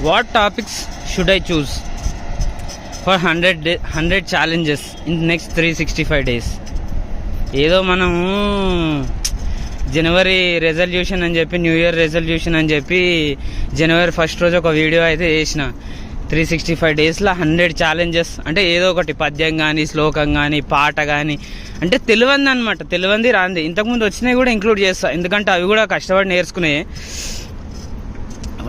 What topics should I choose for 100 challenges in next 365 days? ఏదో మనము జనవరి resolution అని చెప్పి, న్యూ ఇయర్ రెజల్యూషన్ అని చెప్పి జనవరి 1st రోజు ఒక వీడియో అయితే చేసిన. 365 డేస్లో 100 ఛాలెంజెస్ అంటే ఏదో ఒకటి పద్యం కానీ, శ్లోకం కానీ, పాట కానీ, అంటే తెలియంది అనమాట. తెలియంది రాంది ఇంతకుముందు వచ్చినాయి కూడా ఇంక్లూడ్ చేస్తా, ఎందుకంటే అవి కూడా కష్టపడి నేర్చుకునే.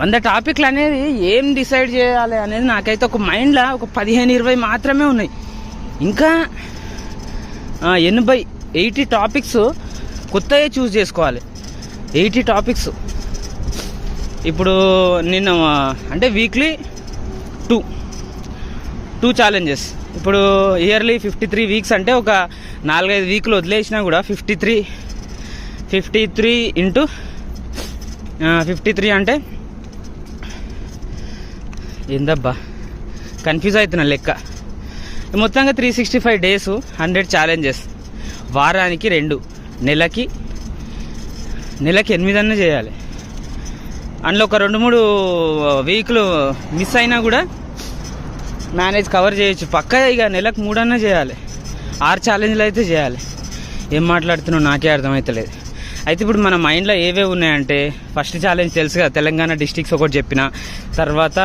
100 టాపిక్లు అనేది ఏం డిసైడ్ చేయాలి అనేది నాకైతే ఒక మైండ్లో ఒక 15-20 మాత్రమే ఉన్నాయి. ఇంకా 80 టాపిక్స్ కొత్తగా చూస్ చేసుకోవాలి. 80 టాపిక్స్. ఇప్పుడు నిన్న అంటే వీక్లీ 2 ఛాలెంజెస్. ఇప్పుడు ఇయర్లీ 53 వీక్స్ అంటే ఒక 4-5 వీక్లు వదిలేసినా కూడా 53 ఇంటూ 53 అంటే ఏందబ్బా కన్ఫ్యూజ్ అవుతున్నా లెక్క. మొత్తంగా 365 డేస్, 100 ఛాలెంజెస్. వారానికి 2, నెలకి 8 అన్నా చేయాలి. అందులో ఒక 2-3 వీక్లు మిస్ అయినా కూడా మేనేజ్ కవర్ చేయొచ్చు. పక్కా ఇక నెలకు 3 అన్నా చేయాలి. 6 ఛాలెంజ్లు అయితే చేయాలి. ఏం మాట్లాడుతున్నావు నాకే అర్థమవుతలేదు. అయితే ఇప్పుడు మన మైండ్లో ఏవే ఉన్నాయంటే, ఫస్ట్ ఛాలెంజ్ తెలుసు కదా, తెలంగాణ డిస్ట్రిక్ట్స్ ఒకటి చెప్పిన, తర్వాత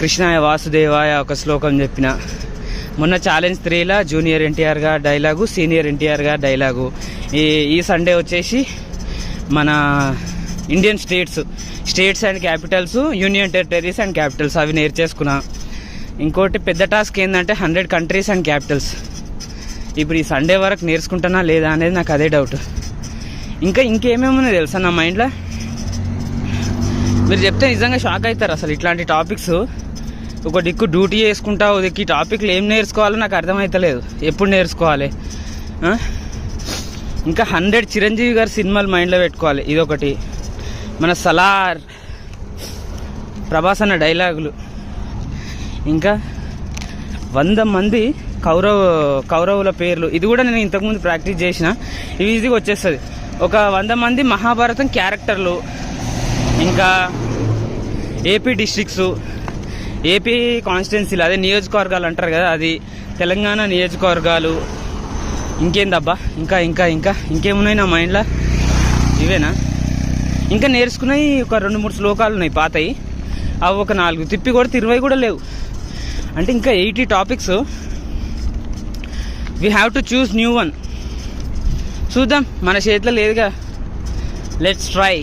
కృష్ణాయ వాసుదేవాయ ఒక శ్లోకం చెప్పిన. మొన్న ఛాలెంజ్ 3లో జూనియర్ ఎన్టీఆర్ గారు డైలాగు, సీనియర్ ఎన్టీఆర్ గారు డైలాగు. ఈ సండే వచ్చేసి మన Indian states and Capitals, union territories and Capitals అవి నేర్చేసుకున్నా. ఇంకోటి పెద్ద టాస్క్ ఏంటంటే 100 కంట్రీస్ అండ్ క్యాపిటల్స్. ఇప్పుడు ఈ సండే వరకు నేర్చుకుంటానా లేదా అనేది నాకు అదే డౌట్. ఇంకేమేమున్నాయి తెలుసా నా మైండ్లో, మీరు చెప్తే నిజంగా షాక్ అవుతారు. అసలు ఇట్లాంటి టాపిక్స్ ఒక దిక్కు డ్యూటీ చేసుకుంటా, ఒక దిక్కు టాపిక్లు ఏం నేర్చుకోవాలో నాకు అర్థమవుతలేదు, ఎప్పుడు నేర్చుకోవాలి. ఇంకా 100 చిరంజీవి గారి సినిమాలు మైండ్లో పెట్టుకోవాలి, ఇదొకటి. మన సలార్ ప్రభాస్ అన్న డైలాగులు. ఇంకా 100 మంది కౌరవుల పేర్లు. ఇది కూడా నేను ఇంతకుముందు ప్రాక్టీస్ చేసిన, ఇవి ఈజీగా వచ్చేస్తుంది. ఒక 100 మంది మహాభారతం క్యారెక్టర్లు. ఇంకా ఏపీ డిస్ట్రిక్ట్స్, ఏపీ కాన్స్టిట్యున్సీలు, అదే నియోజకవర్గాలు అంటారు కదా, అది తెలంగాణ నియోజకవర్గాలు. ఇంకేందబ్బా ఇంకేమున్నాయి నా మైండ్లో? ఇవేనా? ఇంకా నేర్చుకున్నాయి ఒక 2-3 శ్లోకాలు ఉన్నాయి పాతవి, అవి ఒక 4 తిప్పి కొడితే 20 కూడా లేవు. అంటే ఇంకా 80 topics. We have to choose new one. చూద్దాం, మన చేతిలో లేదుగా. Let's try.